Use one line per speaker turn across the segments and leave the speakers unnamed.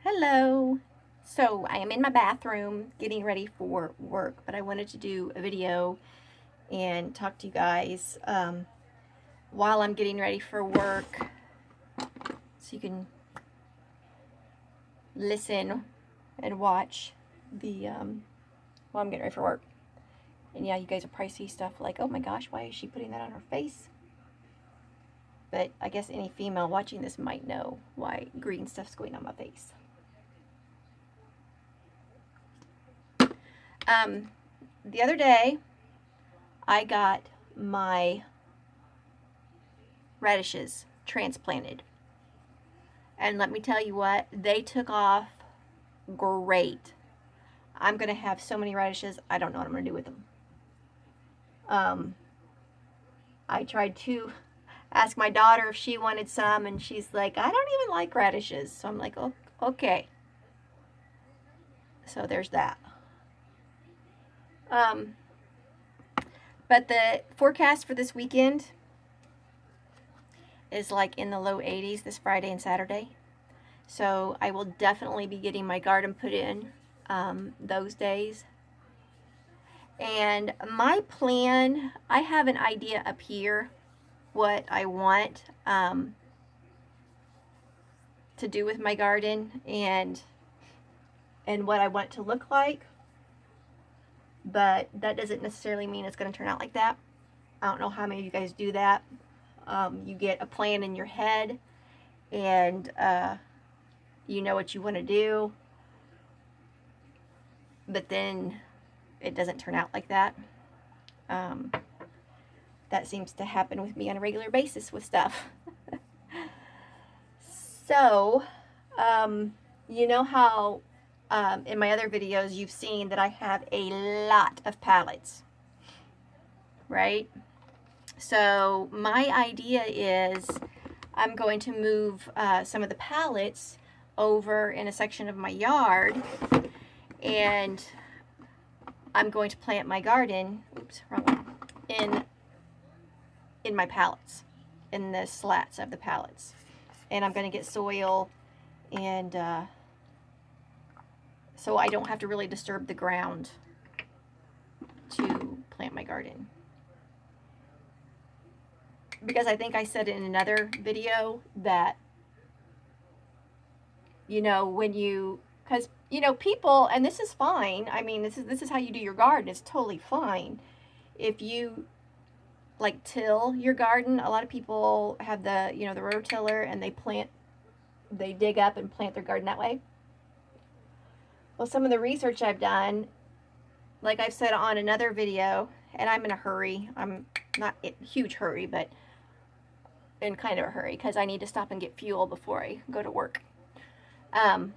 Hello. So I am in my bathroom getting ready for work, but I wanted to do a video and talk to you guys while I'm getting ready for work so you can listen and watch the while I'm getting ready for work. And yeah, you guys will probably see stuff like, oh my gosh, why is she putting that on her face? But I guess any female watching this might know why green stuff's going on my face. The other day, I got my radishes transplanted. And let me tell you what, they took off great. I'm going to have so many radishes, I don't know what I'm going to do with them. I tried to ask my daughter if she wanted some, and she's like, I don't even like radishes. So I'm like, oh, okay. So there's that. But the forecast for this weekend is like in the low 80s this Friday and Saturday. So I will definitely be getting my garden put in those days. And my plan, I have an idea up here what I want to do with my garden and what I want it to look like. But that doesn't necessarily mean it's going to turn out like that. I don't know how many of you guys do that. You get a plan in your head and you know what you want to do, but then it doesn't turn out like that. That seems to happen with me on a regular basis with stuff. So, you know how in my other videos you've seen that I have a lot of pallets, right? So my idea is I'm going to move some of the pallets over in a section of my yard, and I'm going to plant my garden, oops, wrong one, in my pallets, in the slats of the pallets. And I'm going to get soil, and so I don't have to really disturb the ground to plant my garden. Because I think I said in another video that, you know, when you, because, you know, people, and this is fine, I mean, this is how you do your garden, it's totally fine. If you, like, till your garden, a lot of people have the, you know, the rototiller, and they dig up and plant their garden that way. Well, some of the research I've done, like I've said on another video, and I'm in a hurry, I'm not in a huge hurry, but in kind of a hurry, because I need to stop and get fuel before I go to work. And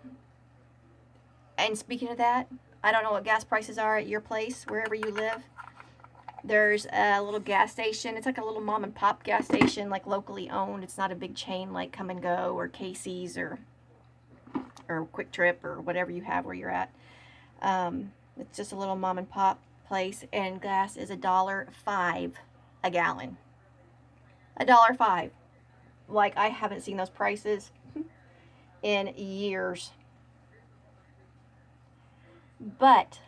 speaking of that, I don't know what gas prices are at your place, wherever you live. There's a little gas station. It's like a little mom and pop gas station, like locally owned. It's not a big chain like Come and Go or Casey's or Quick Trip or whatever you have where you're at. It's just a little mom and pop place, and gas is $1.05 a gallon. $1.05. Like, I haven't seen those prices in years. But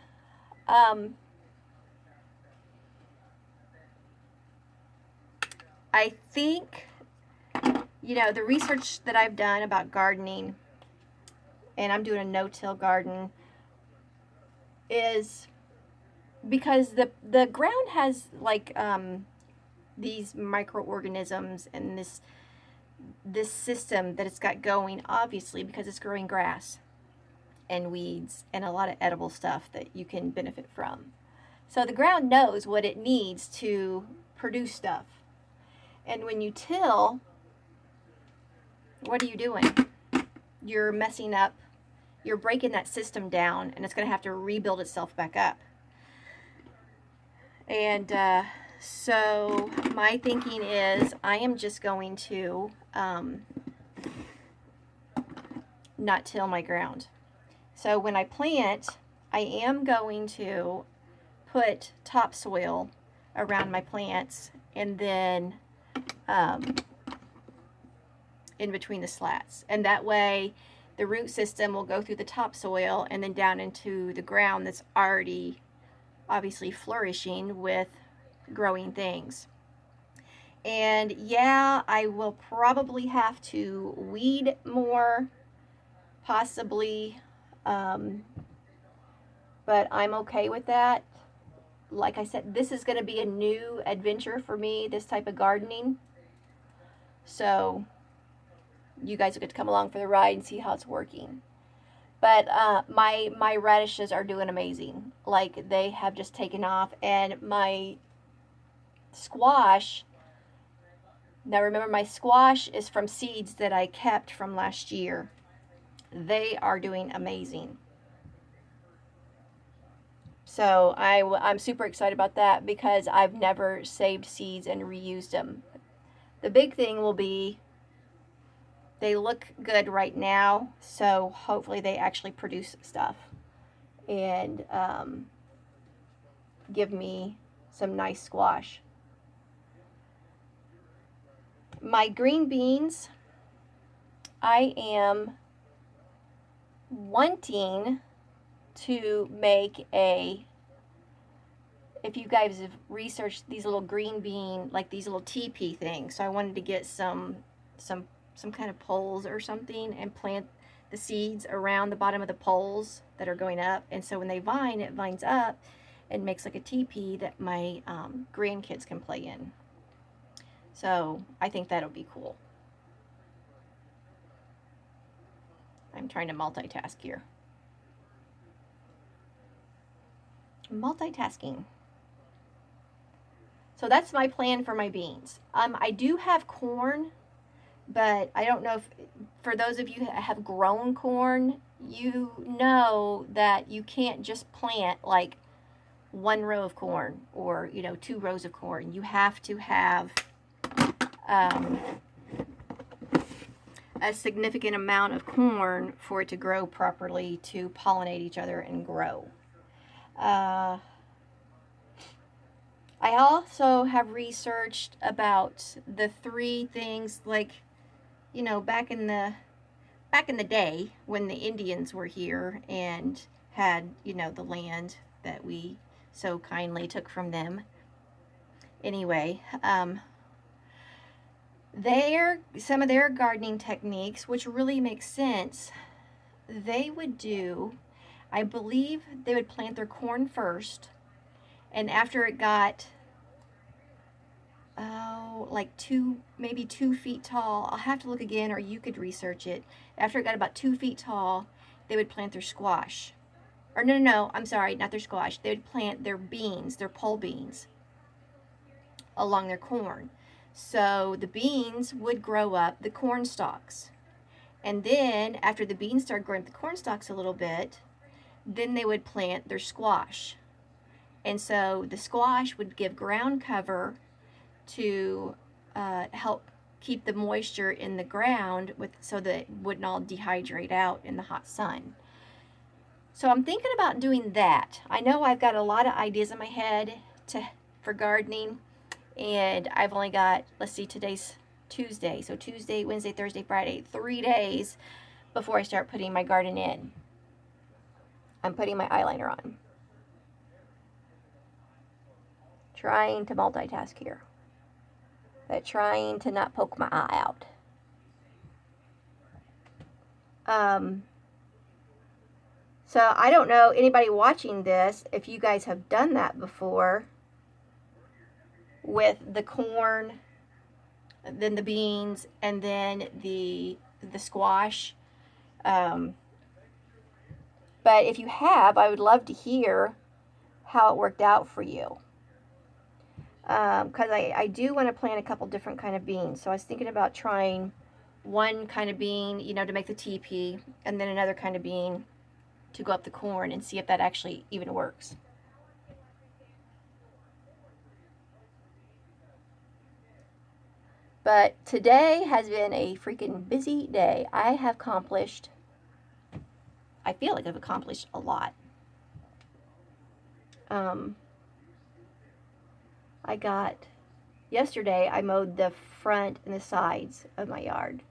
I think, you know, the research that I've done about gardening, and I'm doing a no-till garden, is because the ground has like these microorganisms and this system that it's got going, obviously, because it's growing grass and weeds and a lot of edible stuff that you can benefit from. So the ground knows what it needs to produce stuff. And when you till, what are you doing? You're messing up, you're breaking that system down, and it's going to have to rebuild itself back up. And so my thinking is I am just going to not till my ground. So when I plant, I am going to put topsoil around my plants, and then in between the slats. And that way the root system will go through the topsoil and then down into the ground that's already obviously flourishing with growing things. And yeah, I will probably have to weed more, possibly, but I'm okay with that. Like I said, this is going to be a new adventure for me, this type of gardening. So you guys will get to come along for the ride and see how it's working. But my radishes are doing amazing. Like, they have just taken off. And my squash, now remember, my squash is from seeds that I kept from last year. They are doing amazing. So I'm super excited about that because I've never saved seeds and reused them. The big thing will be they look good right now, so hopefully they actually produce stuff and give me some nice squash. My green beans, I am wanting to make a, if you guys have researched these little green bean, like these little teepee things, so I wanted to get some kind of poles or something and plant the seeds around the bottom of the poles that are going up, and so when they vine, it vines up and makes like a teepee that my grandkids can play in. So I think that'll be cool. I'm trying to multitask here. Multitasking. So that's my plan for my beans. I do have corn, but I don't know if, for those of you that have grown corn, you know that you can't just plant like one row of corn or, 2 rows of corn. You have to have a significant amount of corn for it to grow properly, to pollinate each other and grow. I also have researched about the 3 things, like, back in the day when the Indians were here and had, the land that we so kindly took from them. Anyway, some of their gardening techniques, which really makes sense, they would do, I believe they would plant their corn first, and after it got like maybe 2 feet tall, I'll have to look again, or you could research it. After it got about 2 feet tall, they would plant their squash. Or no, I'm sorry, not their squash. They would plant their beans, their pole beans, along their corn. So the beans would grow up the corn stalks. And then after the beans started growing up the corn stalks a little bit, then they would plant their squash. And so the squash would give ground cover to help keep the moisture in the ground so that it wouldn't all dehydrate out in the hot sun. So I'm thinking about doing that. I know I've got a lot of ideas in my head for gardening, and I've only got, let's see, today's Tuesday. So Tuesday, Wednesday, Thursday, Friday, 3 days before I start putting my garden in. I'm putting my eyeliner on. Trying to multitask here, but trying to not poke my eye out. So I don't know, anybody watching this, if you guys have done that before with the corn, then the beans, and then the squash. But if you have, I would love to hear how it worked out for you. Because I do want to plant a couple different kind of beans. So I was thinking about trying one kind of bean, to make the teepee, and then another kind of bean to go up the corn, and see if that actually even works. But today has been a freaking busy day. I feel like I've accomplished a lot. Yesterday I mowed the front and the sides of my yard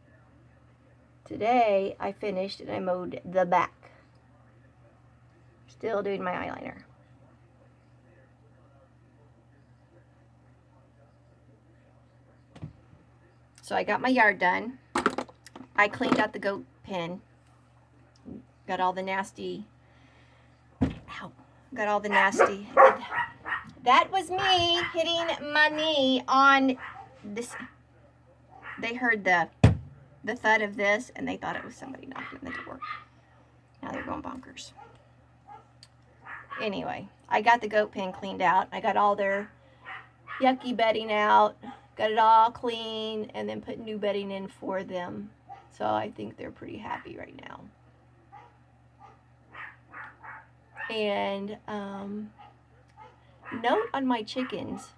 Today I finished and I mowed the back. Still doing my eyeliner. So I got my yard done. I cleaned out the goat pen. Got all the nasty, ow, got all the nasty. That was me hitting my knee on this. They heard the thud of this and they thought it was somebody knocking on the door. Now they're going bonkers. Anyway, I got the goat pen cleaned out. I got all their yucky bedding out. Got it all clean and then put new bedding in for them. So I think they're pretty happy right now. And note on my chickens.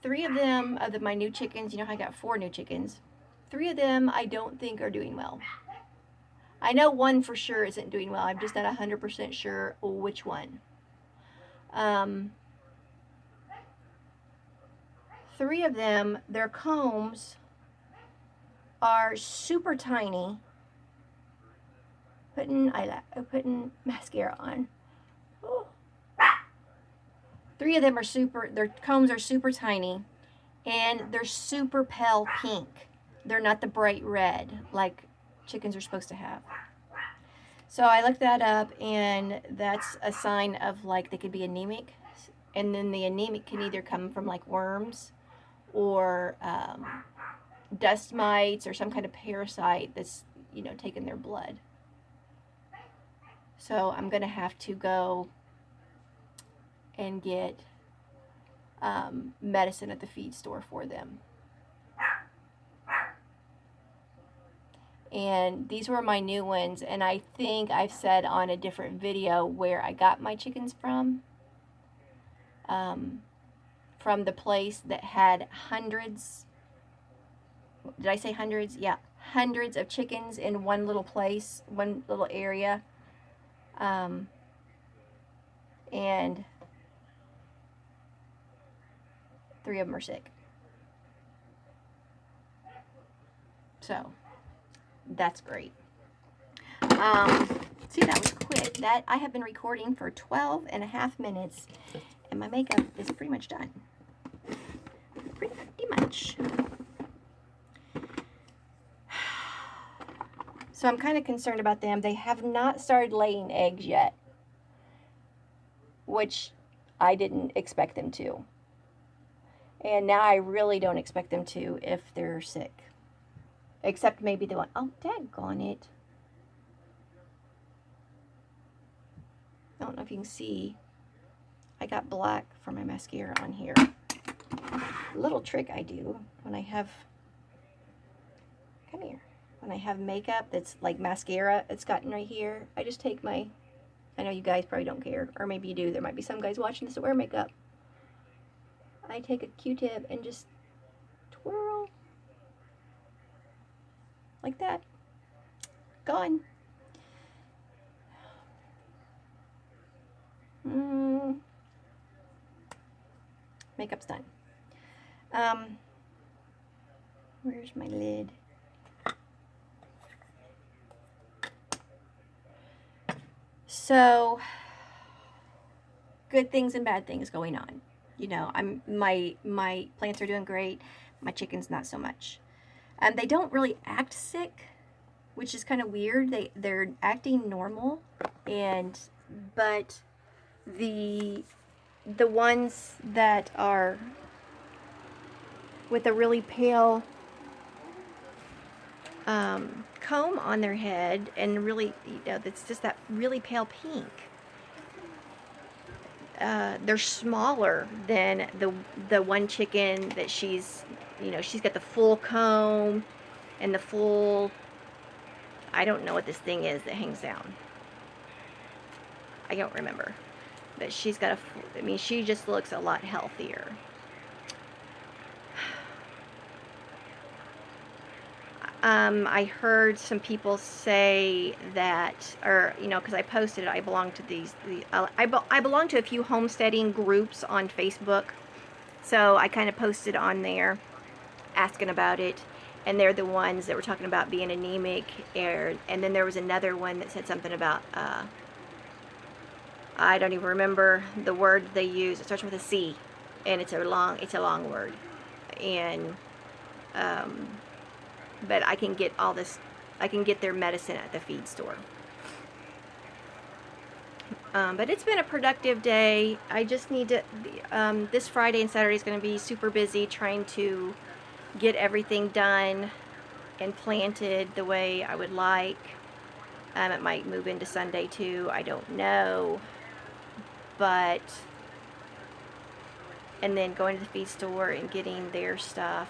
3 of them, my new chickens, you know, I got 4 new chickens. 3 of them I don't think are doing well. I know one for sure isn't doing well. I'm just not 100% sure which one. 3 of them, their combs are super tiny. Putting mascara on. Oh. 3 of them are their combs are super tiny, and they're super pale pink. They're not the bright red like chickens are supposed to have. So I looked that up, and that's a sign of like they could be anemic, and then the anemic can either come from like worms or dust mites or some kind of parasite that's, you know, taking their blood. So I'm gonna have to go and get medicine at the feed store for them. And these were my new ones, and I think I've said on a different video where I got my chickens from the place that had hundreds, did I say hundreds? Yeah, hundreds of chickens in one little place, one little area. And 3 of them are sick. So that's great. See, that was quick. That I have been recording for 12.5 minutes, and my makeup is pretty much done. Pretty much. So I'm kind of concerned about them. They have not started laying eggs yet, which I didn't expect them to. And now I really don't expect them to if they're sick. Except maybe the one, oh, daggone it. I don't know if you can see. I got black for my mascara on here. A little trick I do when I have, come here. When I have makeup that's like mascara, it's gotten right here. I just take my, I know you guys probably don't care, or maybe you do. There might be some guys watching this that wear makeup. I take a Q-tip and just twirl. Like that. Gone. Makeup's done. Where's my lid? So, good things and bad things going on. You know, my plants are doing great. My chickens not so much. And they don't really act sick, which is kind of weird. They're acting normal, but the ones that are with a really pale comb on their head and really, you know, that's just that really pale pink. They're smaller than the one chicken that she's, you know, she's got the full comb and the full, I don't know what this thing is that hangs down. I don't remember. But she's got I mean, she just looks a lot healthier. I heard some people say that, or, you know, because I posted it, I belong to I belong to a few homesteading groups on Facebook. So I kind of posted on there asking about it. and they're the ones that were talking about being anemic. And then there was another one that said something about, I don't even remember the word they use. It starts with a C, and it's a long word. And but I can get all this, I can get their medicine at the feed store. But it's been a productive day. I just need to, this Friday and Saturday is going to be super busy trying to get everything done and planted the way I would like. It might move into Sunday too, I don't know. But, and then going to the feed store and getting their stuff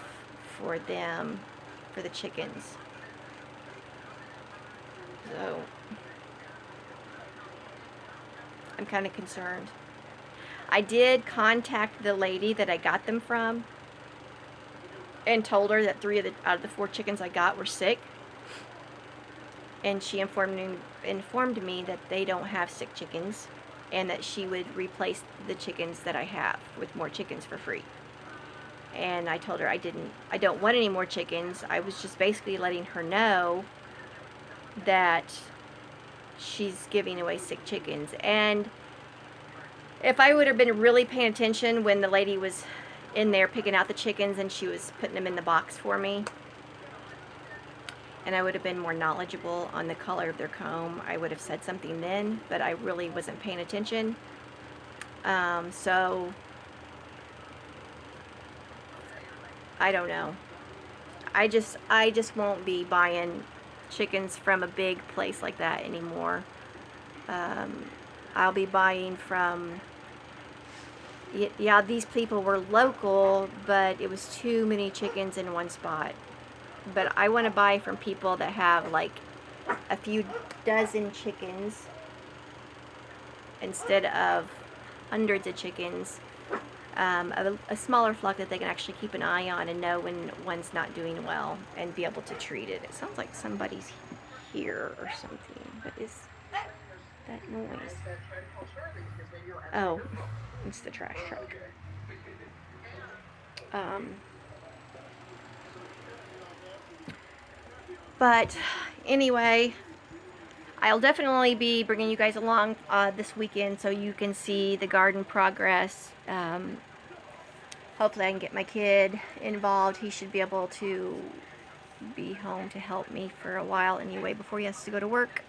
for them, for the chickens. So, I'm kind of concerned. I did contact the lady that I got them from and told her that 3 out of the 4 chickens I got were sick. And she informed me that they don't have sick chickens, and that she would replace the chickens that I have with more chickens for free. And I told her I don't want any more chickens. I was just basically letting her know that she's giving away sick chickens. And if I would have been really paying attention when the lady was in there picking out the chickens and she was putting them in the box for me, and I would have been more knowledgeable on the color of their comb, I would have said something then, but I really wasn't paying attention. So I don't know. I just won't be buying chickens from a big place like that anymore. I'll be buying from, yeah, these people were local, but it was too many chickens in one spot. But I want to buy from people that have like a few dozen chickens instead of hundreds of chickens. A smaller flock that they can actually keep an eye on and know when one's not doing well and be able to treat it. It sounds like somebody's here or something. What is that noise? Oh, it's the trash truck. But anyway, I'll definitely be bringing you guys along this weekend so you can see the garden progress. Hopefully I can get my kid involved. He should be able to be home to help me for a while anyway before he has to go to work.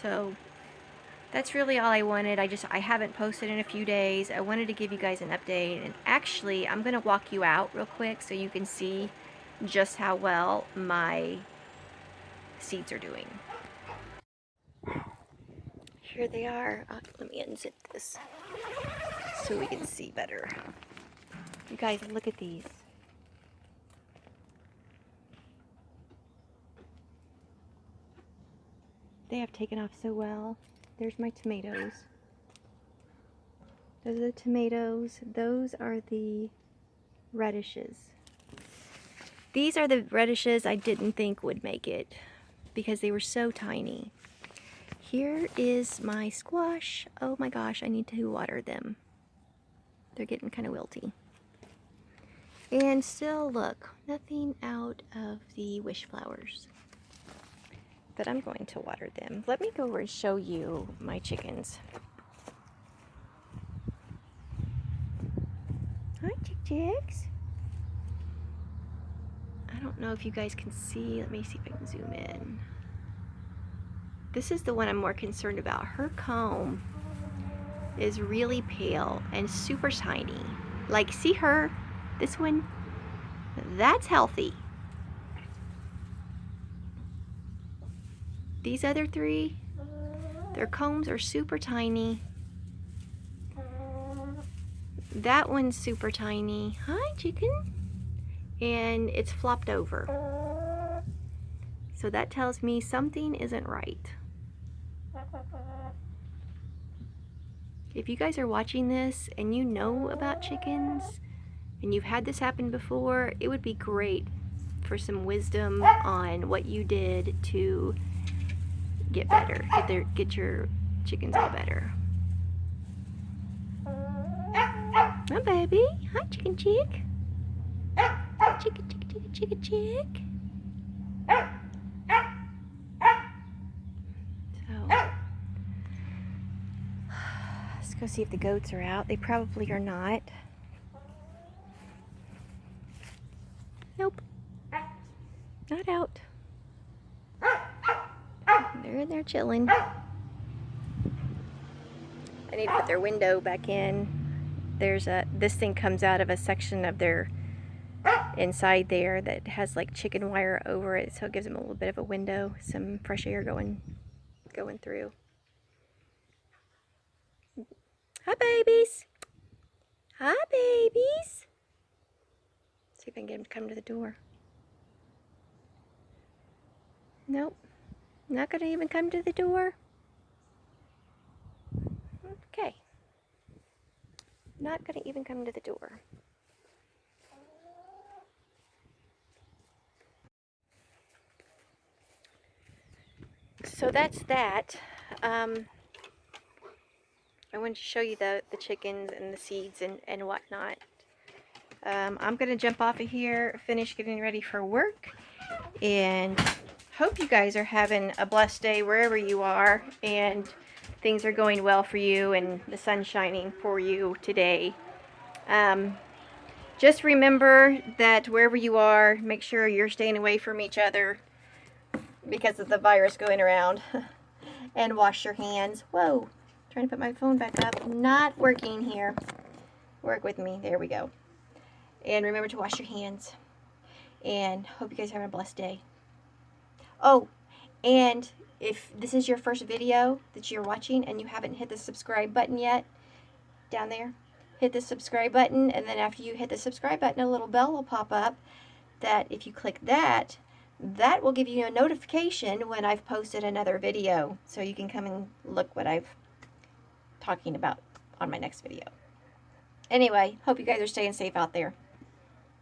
So that's really all I wanted. I haven't posted in a few days. I wanted to give you guys an update, and actually I'm going to walk you out real quick so you can see just how well my seeds are doing. Here they are. Let me unzip this so we can see better. You guys, look at these. They have taken off so well. There's my tomatoes. Those are the tomatoes. Those are the radishes. These are the radishes I didn't think would make it because they were so tiny. Here is my squash. Oh my gosh, I need to water them. They're getting kind of wilty. And still, look, nothing out of the wish flowers. But I'm going to water them. Let me go over and show you my chickens. Hi, chicks. I don't know if you guys can see. Let me see if I can zoom in. This is the one I'm more concerned about. Her comb is really pale and super tiny. Like, see her? This one? That's healthy. These other 3, their combs are super tiny. That one's super tiny. Hi, chicken. And it's flopped over. So that tells me something isn't right. If you guys are watching this and you know about chickens and you've had this happen before, it would be great for some wisdom on what you did to get better, get your chickens all better. Hi, baby. Hi, chicken chick. Chicken, chicken, chicken, chicken, chick. So, let's go see if the goats are out. They probably are not. Nope. Not out. They're in there chilling. I need to put their window back in. This thing comes out of a section of their inside there that has like chicken wire over it, so it gives them a little bit of a window, some fresh air going through. Hi, babies. Hi, babies. See if I can get them to come to the door. Nope. Not gonna even come to the door. Okay. Not gonna even come to the door. So that's that. I wanted to show you the chickens and the seeds and whatnot. I'm gonna jump off of here, finish getting ready for work, and hope you guys are having a blessed day wherever you are, and things are going well for you, and the sun's shining for you today. Just remember that wherever you are, make sure you're staying away from each other because of the virus going around. And wash your hands. Whoa, trying to put my phone back up. Not working here. Work with me. There we go. And remember to wash your hands. And hope you guys are having a blessed day. Oh, and if this is your first video that you're watching and you haven't hit the subscribe button yet, down there, hit the subscribe button, and then after you hit the subscribe button, a little bell will pop up that if you click that, that will give you a notification when I've posted another video, so you can come and look what I've talking about on my next video. Anyway, hope you guys are staying safe out there.